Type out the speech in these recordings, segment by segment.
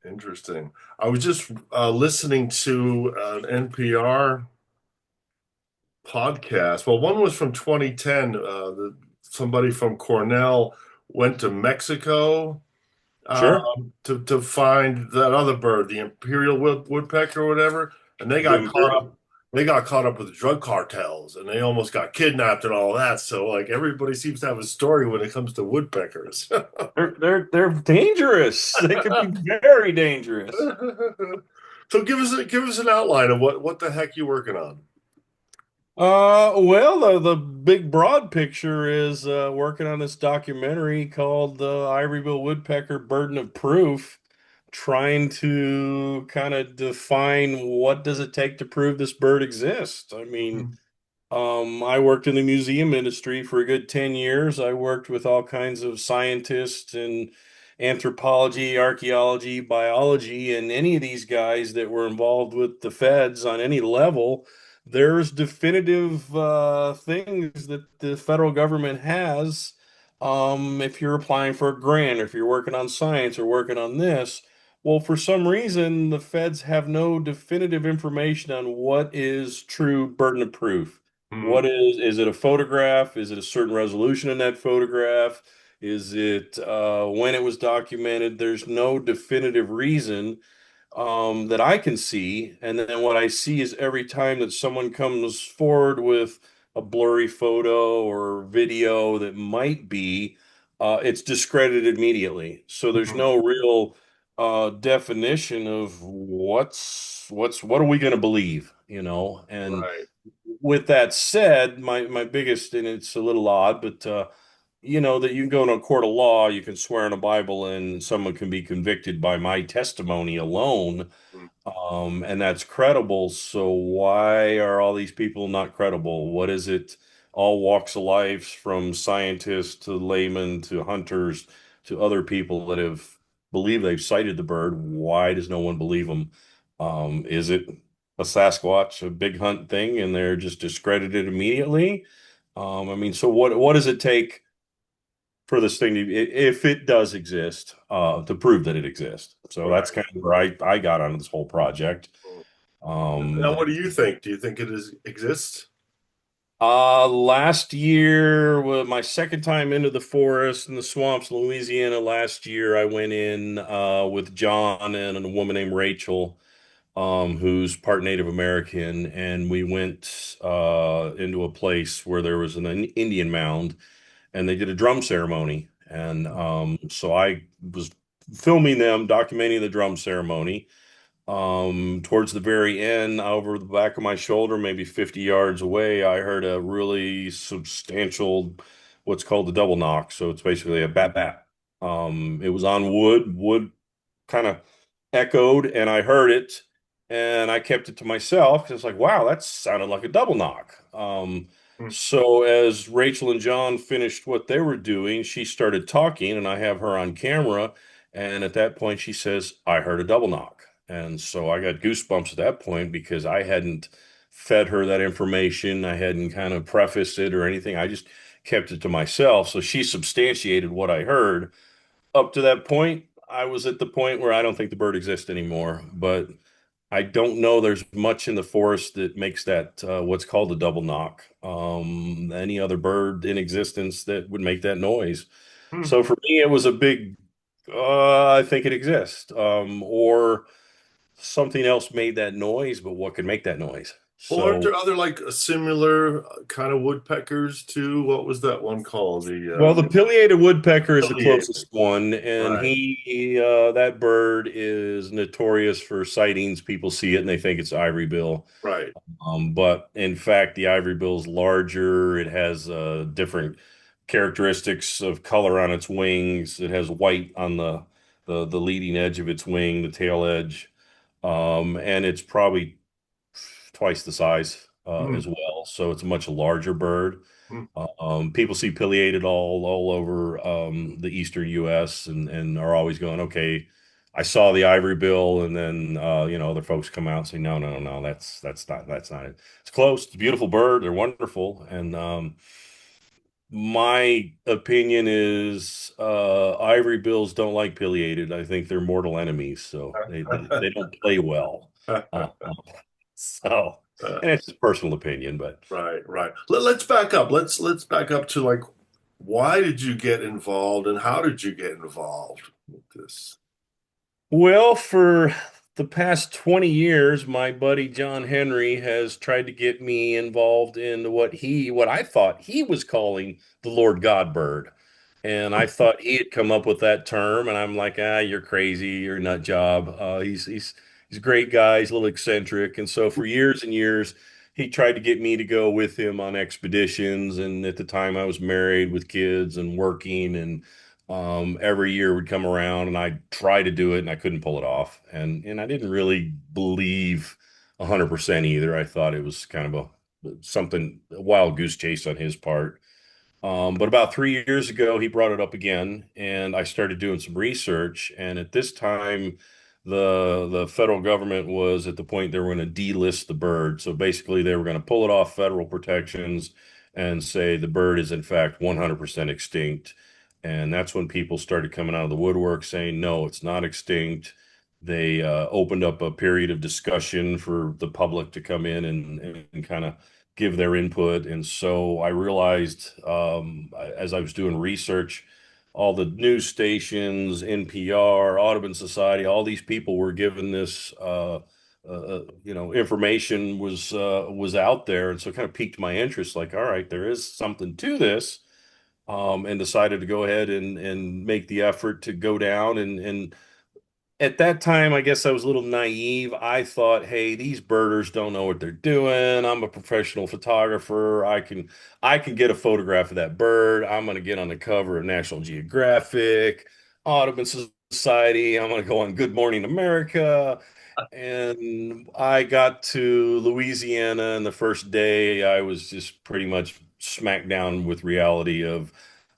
Interesting. I was just listening to an NPR podcast. Well, one was from 2010. Somebody from Cornell went to Mexico Sure. to find that other bird, the imperial woodpecker or whatever, and they The got caught imperial. up. They got caught up with drug cartels, and they almost got kidnapped and all that. So, like, everybody seems to have a story when it comes to woodpeckers. They're dangerous. They can be very dangerous. So, give us an outline of what the heck you working on. Well, the big broad picture is working on this documentary called the Ivory Billed Woodpecker Burden of Proof, trying to kind of define what does it take to prove this bird exists. I mean, Mhm. I worked in the museum industry for a good 10 years. I worked with all kinds of scientists in anthropology, archaeology, biology, and any of these guys that were involved with the feds on any level. There's definitive things that the federal government has. If you're applying for a grant, or if you're working on science or working on this, well, for some reason, the feds have no definitive information on what is true burden of proof. What Mhm. is it a photograph? Is it a certain resolution in that photograph? Is it when it was documented? There's no definitive reason that I can see. And then what I see is every time that someone comes forward with a blurry photo or video that might be, it's discredited immediately. So there's Mhm. no real definition of what are we going to believe, And Right. with that said, my biggest, and it's a little odd, but that you can go into a court of law, you can swear on a Bible, and someone can be convicted by my testimony alone, Mhm. and that's credible. So why are all these people not credible? What is it? All walks of life, from scientists to laymen to hunters to other people that have believed they've sighted the bird. Why does no one believe them? Is it a Sasquatch, a big hunt thing, and they're just discredited immediately? I mean, so what does it take for this thing to, if it does exist, to prove that it exists? So that's Right. kind of where I got onto this whole project. Now, Um, what do you think? Do you think it exists? Last year was my second time into the forest and the swamps in Louisiana. Last year, I went in with John and a woman named Rachel, who's part Native American, and we went into a place where there was an Indian mound, and they did a drum ceremony. And so I was filming them, documenting the drum ceremony. Towards the very end, over the back of my shoulder, maybe 50 yards away, I heard a really substantial, what's called a double knock. So it's basically a bat bat. It was on wood. Wood kind of echoed, and I heard it, and I kept it to myself because it's like, wow, that sounded like a double knock. Mhm. So as Rachel and John finished what they were doing, she started talking, and I have her on camera. And at that point, she says, I heard a double knock. And so I got goosebumps at that point because I hadn't fed her that information. I hadn't kind of prefaced it or anything. I just kept it to myself. So she substantiated what I heard. Up to that point, I was at the point where I don't think the bird exists anymore. But I don't know there's much in the forest that makes that what's called a double knock. Any other bird in existence that would make that noise. Hmm. So for me, it was a big, I think it exists. Or something else made that noise, but what could make that noise? Well, aren't So, there other like similar kind of woodpeckers too? What was that one called? well, the pileated woodpecker is the Affiliated. closest one, and Right. that bird is notorious for sightings. People see it and they think it's ivory bill. Right. But in fact, the ivory bill is larger. It has different characteristics of color on its wings. It has white on the leading edge of its wing, the tail edge, and it's probably twice the size Hmm. as well. So it's a much larger bird. Hmm. People see pileated all over the eastern U.S. and are always going, okay, I saw the ivory bill, and then other folks come out and say, no, no, no, that's not it. It's close. It's a beautiful bird. They're wonderful, and My opinion is ivory bills don't like pileated. I think they're mortal enemies, so they don't play well. So, and it's just personal opinion, but Right, right. Let's back up. Let's back up to like, why did you get involved and how did you get involved with this? well, for the past 20 years, my buddy John Henry has tried to get me involved in what I thought he was calling the Lord God bird. And I thought he had come up with that term, and I'm like, you're crazy, you're a nut job. He's a great guy, he's a little eccentric, and so for years and years, he tried to get me to go with him on expeditions. And at the time, I was married with kids and working, and every year would come around, and I'd try to do it, and I couldn't pull it off. And I didn't really believe 100% either. I thought it was kind of a wild goose chase on his part. But about 3 years ago, he brought it up again, and I started doing some research. And at this time, the federal government was at the point they were going to delist the bird. So basically, they were going to pull it off federal protections and say the bird is in fact 100% extinct. And that's when people started coming out of the woodwork saying, no, it's not extinct. They opened up a period of discussion for the public to come in and kind of give their input. And so I realized as I was doing research, all the news stations, NPR, Audubon Society, all these people were given this, information was out there, and so it kind of piqued my interest. Like, all right, there is something to this, and decided to go ahead and make the effort to go down and at that time, I guess I was a little naive. I thought, hey, these birders don't know what they're doing. I'm a professional photographer. I can get a photograph of that bird. I'm going to get on the cover of National Geographic, Audubon Society. I'm going to go on Good Morning America. And I got to Louisiana, and the first day I was just pretty much smacked down with reality of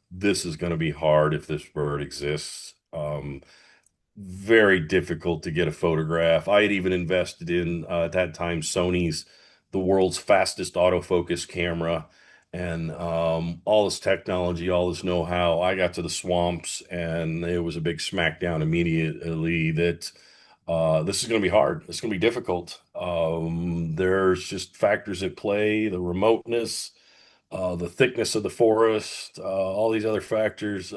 this is going to be hard if this bird exists. Very difficult to get a photograph. I had even invested in at that time Sony's the world's fastest autofocus camera, and all this technology, all this know-how. I got to the swamps, and it was a big smackdown immediately that this is going to be hard. It's going to be difficult. There's just factors at play, the remoteness, the thickness of the forest, all these other factors.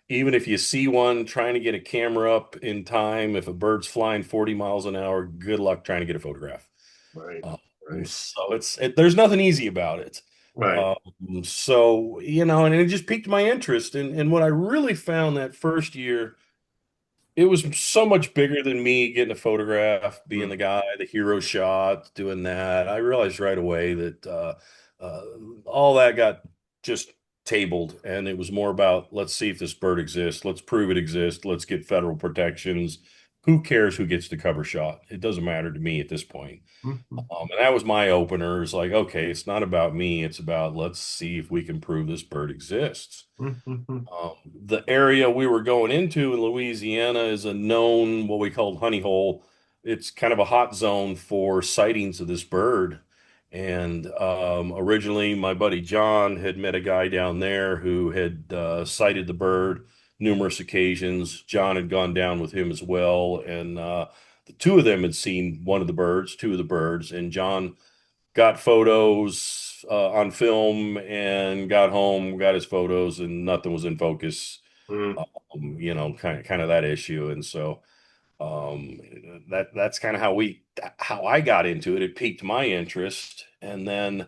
Even if you see one trying to get a camera up in time, if a bird's flying 40 miles an hour, good luck trying to get a photograph. Right, Um, right, so there's nothing easy about it. right. So, and it just piqued my interest. And what I really found that first year, it was so much bigger than me getting a photograph, being Mm, the guy, the hero shot, doing that. I realized right away that uh, all that got just tabled, and it was more about let's see if this bird exists, let's prove it exists, let's get federal protections. Who cares who gets the cover shot? It doesn't matter to me at this point. mm, mm, And that was my opener. It's like, okay, it's not about me. It's about let's see if we can prove this bird exists. mm, mm, mm. The area we were going into in Louisiana is a known, what we called honey hole. It's kind of a hot zone for sightings of this bird. And originally, my buddy John had met a guy down there who had sighted the bird numerous occasions. John had gone down with him as well. And the two of them had seen two of the birds. And John got photos on film and got home, got his photos, and nothing was in focus. Mm. Kind of that issue. And so um, that's kind of how I got into it. It piqued my interest, and then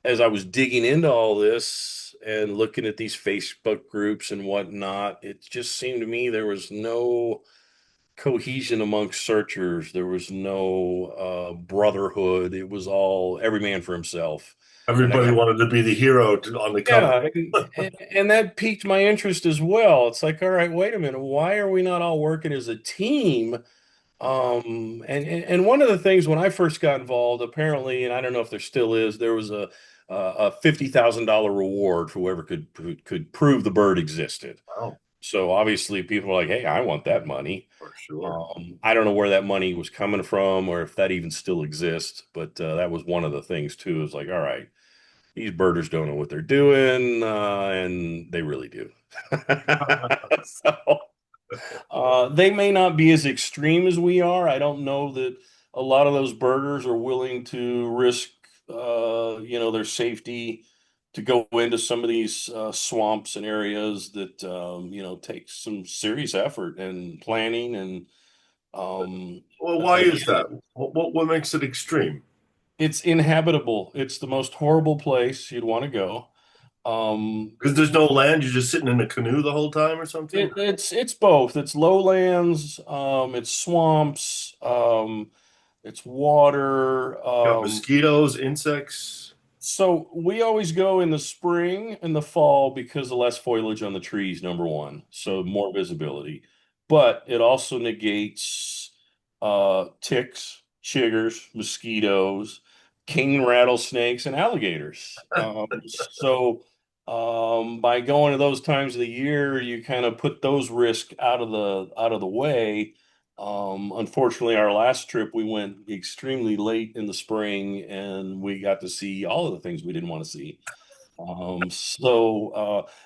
as I was digging into all this and looking at these Facebook groups and whatnot, it just seemed to me there was no cohesion amongst searchers. There was no brotherhood. It was all every man for himself. And that Everybody kind of, wanted to be the hero on the cover. yeah, and that piqued my interest as well. It's like, all right, wait a minute, why are we not all working as a team? And one of the things when I first got involved, apparently, and I don't know if there still is, there was a $50,000 reward for whoever could prove the bird existed. Wow, So obviously, people were like, "Hey, I want that money." for sure. I don't know where that money was coming from or if that even still exists, but that was one of the things too. Is like, all right, these birders don't know what they're doing, and they really do. So they may not be as extreme as we are. I don't know that a lot of those birders are willing to risk, their safety to go into some of these swamps and areas that, take some serious effort and planning. And Well, why is again, that? What makes it extreme? it's inhabitable. It's the most horrible place you'd want to go. Um, Because there's no land, you're just sitting in a canoe the whole time or something? it's both. It's lowlands, it's swamps, it's water. Got mosquitoes, insects. So we always go in the spring and the fall because of less foliage on the trees, number one. So more visibility. But it also negates ticks, chiggers, mosquitoes, king rattlesnakes, and alligators. By going to those times of the year, you kind of put those risks out of the way. Unfortunately, our last trip, we went extremely late in the spring and we got to see all of the things we didn't want to see.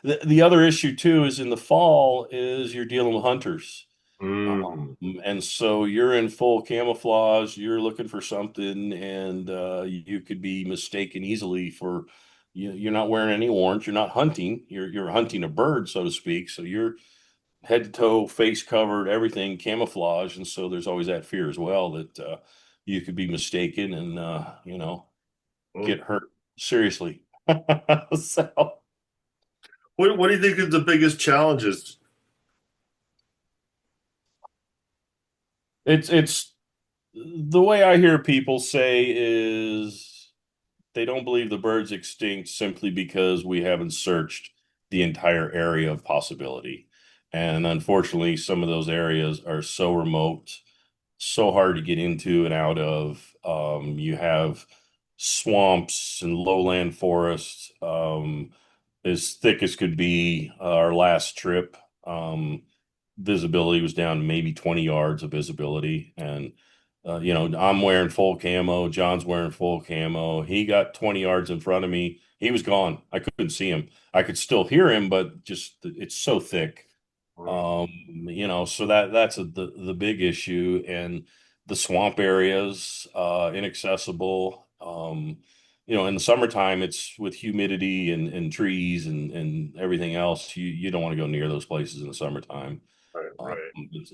The other issue too is in the fall is you're dealing with hunters. Mm, And so you're in full camouflage, you're looking for something, and you could be mistaken easily for you're not wearing any orange, you're not hunting, you're hunting a bird, so to speak. So you're head to toe, face covered, everything camouflage, and so there's always that fear as well that you could be mistaken and mm. get hurt seriously. So What do you think is the biggest challenges? it's the way I hear people say is they don't believe the bird's extinct simply because we haven't searched the entire area of possibility. And unfortunately, some of those areas are so remote, so hard to get into and out of. You have swamps and lowland forests, as thick as could be. Our last trip, visibility was down to maybe 20 yards of visibility. And, I'm wearing full camo. John's wearing full camo. He got 20 yards in front of me. He was gone. I couldn't see him. I could still hear him, but just it's so thick. Mm, So that's the big issue, and the swamp areas, inaccessible. In the summertime, it's with humidity and trees and everything else. You don't want to go near those places in the summertime. right, right.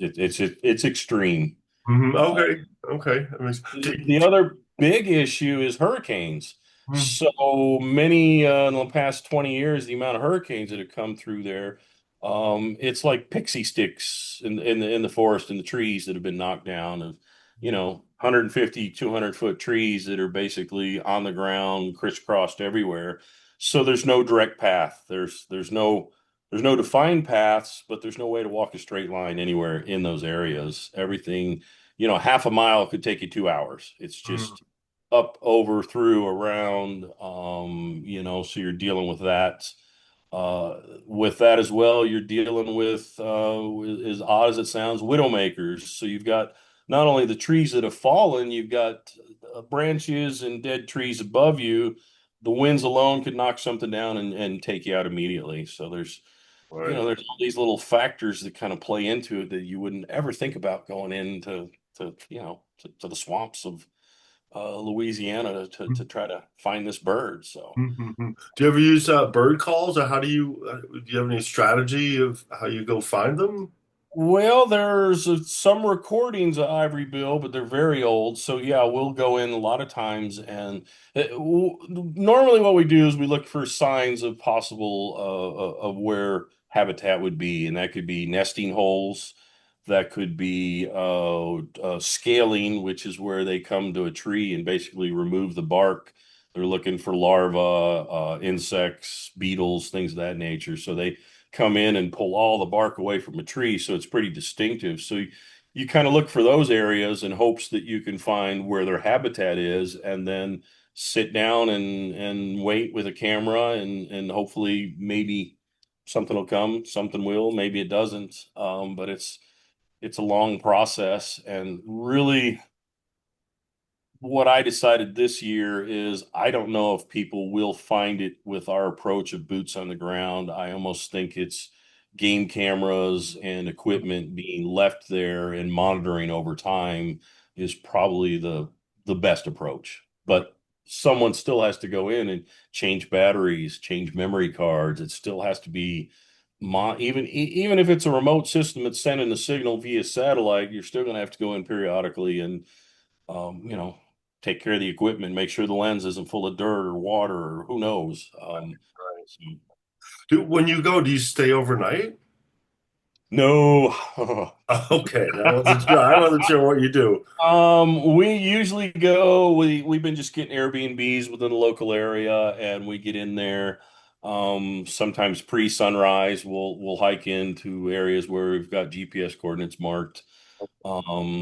It's extreme. Mhm. Uh, Okay, okay. I mean, the other big issue is hurricanes. mm, So many in the past 20 years, the amount of hurricanes that have come through there, it's like pixie sticks in the forest and the trees that have been knocked down of, 150, 200-foot trees that are basically on the ground, crisscrossed everywhere. So there's no direct path. There's no defined paths, but there's no way to walk a straight line anywhere in those areas. Everything, half a mile could take you 2 hours. It's mm, just up, over, through, around, so you're dealing with that. With that as well, you're dealing with, as odd as it sounds, widowmakers. So you've got not only the trees that have fallen, you've got branches and dead trees above you. The winds alone could knock something down and take you out immediately. So right. there's all these little factors that kind of play into it that you wouldn't ever think about going into to the swamps of Louisiana to try to find this bird. So, Mhm. Do you ever use bird calls, or how do you have any strategy of how you go find them? well, there's some recordings of Ivory Bill, but they're very old. So yeah, we'll go in a lot of times, and normally what we do is we look for signs of possible of where habitat would be, and that could be nesting holes, that could be scaling, which is where they come to a tree and basically remove the bark. They're looking for larvae, insects, beetles, things of that nature. So they come in and pull all the bark away from a tree, so it's pretty distinctive. So you kind of look for those areas in hopes that you can find where their habitat is, and then sit down and wait with a camera, and hopefully maybe something will come, something will, maybe it doesn't. But it's a long process, and really what I decided this year is I don't know if people will find it with our approach of boots on the ground. I almost think it's game cameras and equipment being left there and monitoring over time is probably the best approach. Right. But someone still has to go in and change batteries, change memory cards. It still has to be even if it's a remote system that's sending the signal via satellite, you're still going to have to go in periodically and you know, take care of the equipment, make sure the lens isn't full of dirt or water or who knows. Right. So, When you go, do you stay overnight? no. Okay, I wasn't sure. I wasn't sure what you do. We usually go. We've been just getting Airbnbs within the local area, and we get in there. Sometimes pre-sunrise, we'll hike into areas where we've got GPS coordinates marked.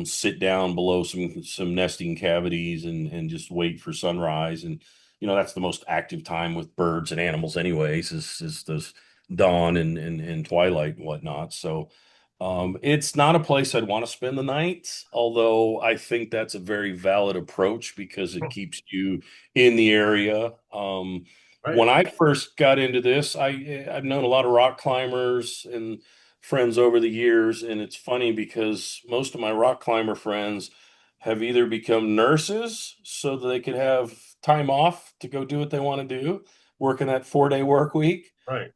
Sit down below some nesting cavities and just wait for sunrise. And that's the most active time with birds and animals, anyways, is those dawn and twilight and whatnot. So it's not a place I'd want to spend the night, although I think that's a very valid approach because it keeps you in the area. Right, When I first got into this, I've known a lot of rock climbers and friends over the years, and it's funny because most of my rock climber friends have either become nurses so that they could have time off to go do what they want to do, working that 4-day work week, right,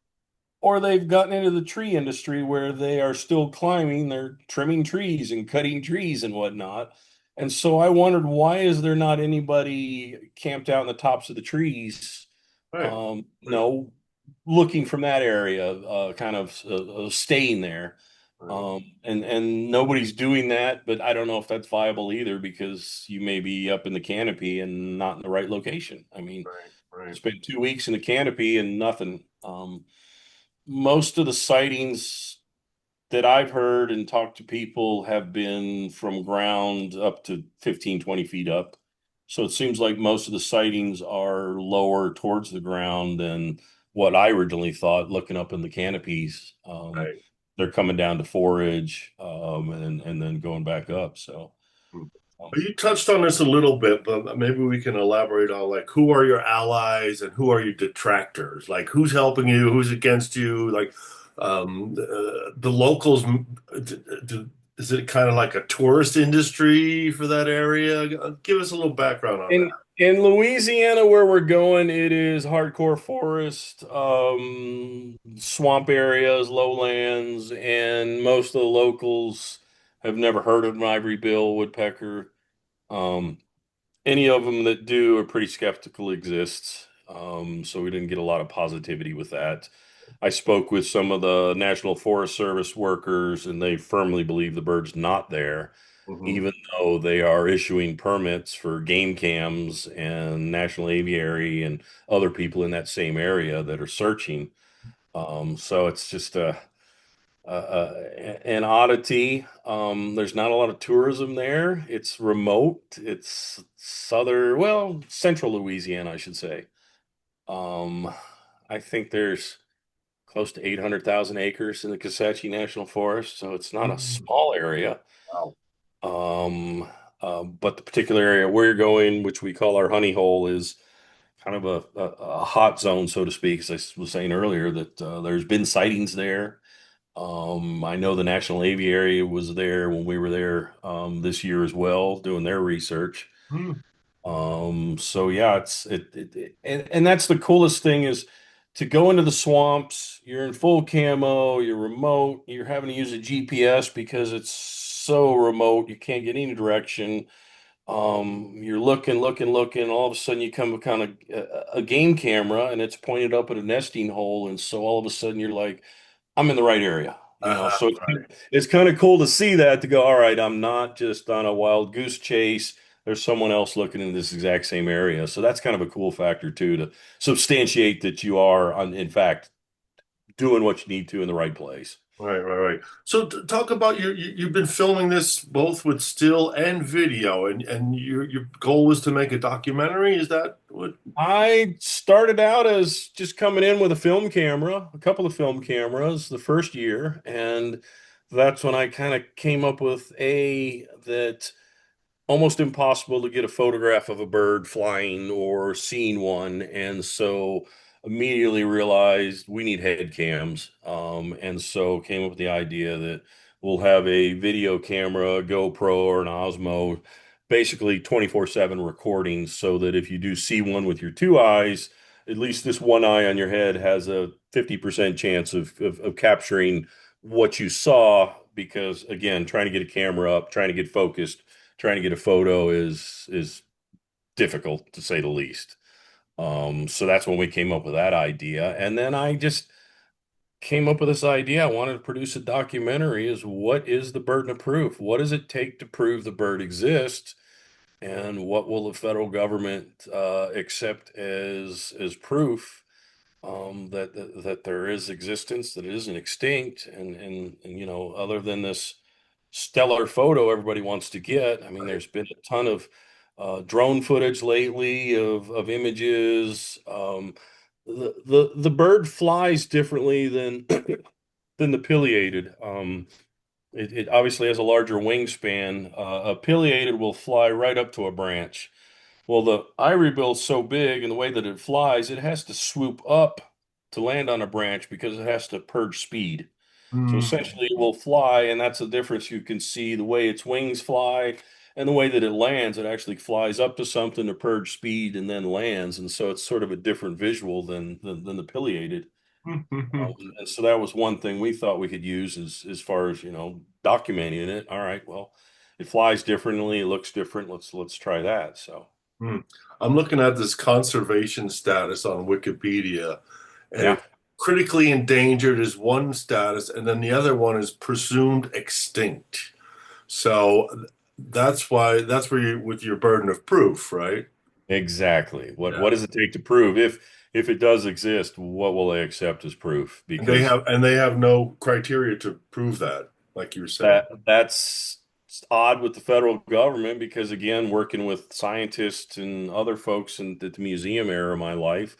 or they've gotten into the tree industry where they are still climbing, they're trimming trees and cutting trees and whatnot. And so I wondered, why is there not anybody camped out in the tops of the trees, right, you right, know, looking from that area, kind of staying there. right, And nobody's doing that, but I don't know if that's viable either because you may be up in the canopy and not in the right location. I mean, right, right, spent 2 weeks in the canopy and nothing. Most of the sightings that I've heard and talked to people have been from ground up to 15, 20 feet up. So it seems like most of the sightings are lower towards the ground than what I originally thought, looking up in the canopies. right. They're coming down to forage and then going back up. So Hmm. um, You touched on this a little bit, but maybe we can elaborate on like who are your allies and who are your detractors? Like who's helping you, who's against you? Like the locals. Is it kind of like a tourist industry for that area? Give us a little background on that. in Louisiana, where we're going, it is hardcore forest, swamp areas, lowlands, and most of the locals have never heard of an ivory bill woodpecker. Um, any of them that do are pretty skeptical exists. So we didn't get a lot of positivity with that. I spoke with some of the National Forest Service workers, and they firmly believe the bird's not there, Hmm. even though they are issuing permits for game cams and National Aviary and other people in that same area that are searching. So it's just an oddity. There's not a lot of tourism there. It's remote. It's central Louisiana, I should say. Um, I think there's close to 800,000 acres in the Kisatchie National Forest, so it's not a small area. Wow. Um, but the particular area we're going, which we call our honey hole, is kind of a hot zone, so to speak. As I was saying earlier, that there's been sightings there. I know the National Aviary was there when we were there this year as well, doing their research. Hmm. So yeah, and that's the coolest thing is to go into the swamps. You're in full camo, you're remote, you're having to use a GPS because it's so remote, you can't get any direction. You're looking. All of a sudden, you come kind of a game camera, and it's pointed up at a nesting hole, and so all of a sudden, you're like, I'm in the right area. Uh-huh. So it's kind of cool to see that to go, all right, I'm not just on a wild goose chase. There's someone else looking in this exact same area. So that's kind of a cool factor too, to substantiate that you are in fact doing what you need to in the right place. Right, right, right. So talk about you've been filming this both with still and video, and your goal was to make a documentary. Is that what? I started out as just coming in with a film camera, a couple of film cameras the first year, and that's when I kind of came up with that almost impossible to get a photograph of a bird flying or seeing one. And so immediately realized we need head cams. And so came up with the idea that we'll have a video camera, a GoPro or an Osmo, basically 24/7 recording so that if you do see one with your two eyes, at least this one eye on your head has a 50% chance of capturing what you saw. Because again, trying to get a camera up, trying to get focused, trying to get a photo is difficult to say the least. So that's when we came up with that idea. And then I just came up with this idea. I wanted to produce a documentary is what is the burden of proof? What does it take to prove the bird exists? And what will the federal government accept as proof that there is existence, that it isn't extinct, and other than this stellar photo everybody wants to get. I mean, Right. there's been a ton of drone footage lately of images. The bird flies differently than than the pileated. It obviously has a larger wingspan. A pileated will fly right up to a branch. Well, the ivory bill's so big, and the way that it flies, it has to swoop up to land on a branch because it has to purge speed. So Mm, essentially, it will fly, and that's the difference. You can see the way its wings fly and the way that it lands. It actually flies up to something to purge speed and then lands, and so it's sort of a different visual than the pileated. And so that was one thing we thought we could use as far as documenting it. All right, well, it flies differently, it looks different. Let's try that. So mm. I'm looking at this conservation status on Wikipedia, and yeah. it's critically endangered is one status, and then the other one is presumed extinct. So that's where you with your burden of proof, right? Exactly. What Yeah. does it take to prove if it does exist, what will they accept as proof? And Because they have no criteria to prove that, like you were saying. that's odd with the federal government because again, working with scientists and other folks in the museum era of my life,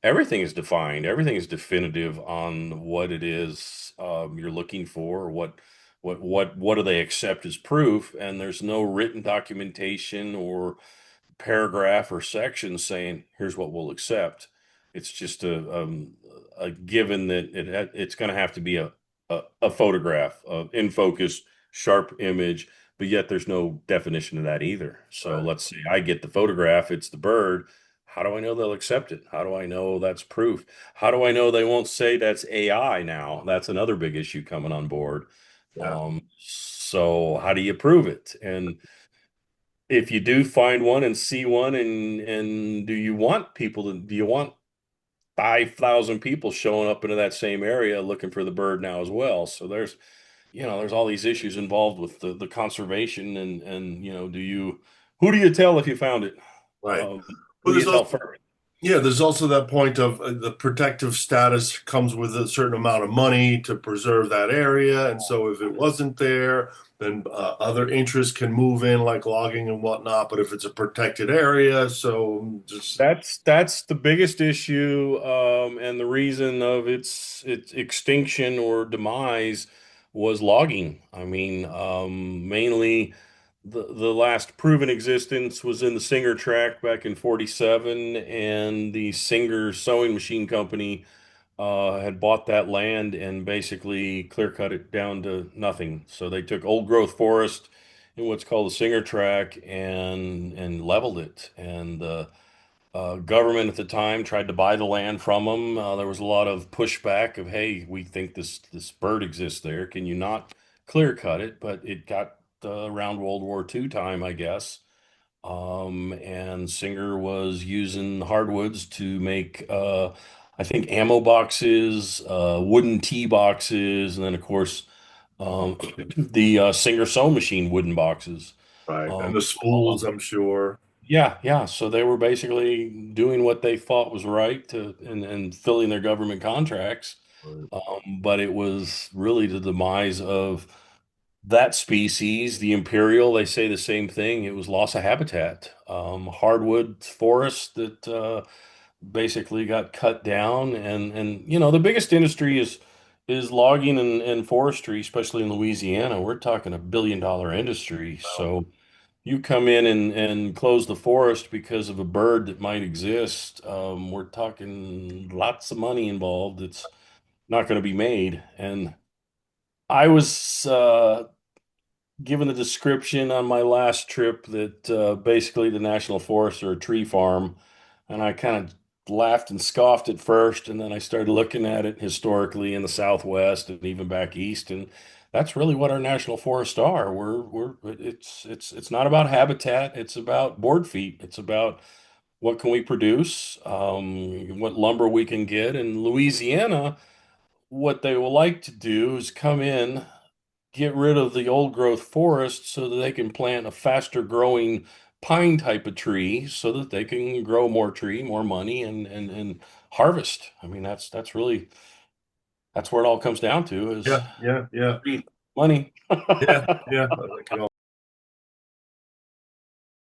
everything is defined, everything is definitive on what it is you're looking for, what do they accept as proof, and there's no written documentation or paragraph or section saying here's what we'll accept. It's just a given that it's going to have to be a photograph of in focus, sharp image, but yet there's no definition of that either. So Right. let's say I get the photograph, it's the bird. How do I know they'll accept it? How do I know that's proof? How do I know they won't say that's AI now? That's another big issue coming on board. Yeah. So how do you prove it? And if you do find one and see one and do you want 5,000 people showing up into that same area looking for the bird now as well? So there's all these issues involved with the conservation and who do you tell if you found it? Right. Who Well, do you there's tell also first? yeah, there's also that point of the protective status comes with a certain amount of money to preserve that area, and so if it wasn't there, then other interests can move in, like logging and whatnot. But if it's a protected area, so just That's the biggest issue, and the reason of its extinction or demise was logging. I mean, mainly the last proven existence was in the Singer tract back in '47, and the Singer sewing machine company had bought that land and basically clear cut it down to nothing. So they took old growth forest in what's called the Singer tract and leveled it, and government at the time tried to buy the land from them. There was a lot of pushback of, "Hey, we think this bird exists there. Can you not clear cut it?" But it got around World War II time, I guess. And Singer was using hardwoods to make, I think, ammo boxes, wooden tee boxes, and then of course the Singer sewing machine wooden boxes. right. And Um, the spools, I'm sure. yeah, yeah. So they were basically doing what they thought was right and filling their government contracts. Right. But it was really the demise of that species, the imperial. They say the same thing. It was loss of habitat. Hardwood forests that basically got cut down, and the biggest industry is logging and forestry, especially in Louisiana. We're talking $1 billion industry. Wow. So. you come in and close the forest because of a bird that might exist, we're talking lots of money involved. It's not going to be made. And I was given the description on my last trip that basically the national forests are a tree farm, and I kind of laughed and scoffed at first, and then I started looking at it historically in the Southwest and even back east, and that's really what our national forests are. It's not about habitat, it's about board feet. It's about what can we produce, what lumber we can get. In Louisiana, what they will like to do is come in, get rid of the old growth forest so that they can plant a faster growing pine type of tree so that they can grow more tree, more money, and harvest. I mean, that's really that's where it all comes down to is Yeah, yeah, yeah, tree money. yeah, yeah. I can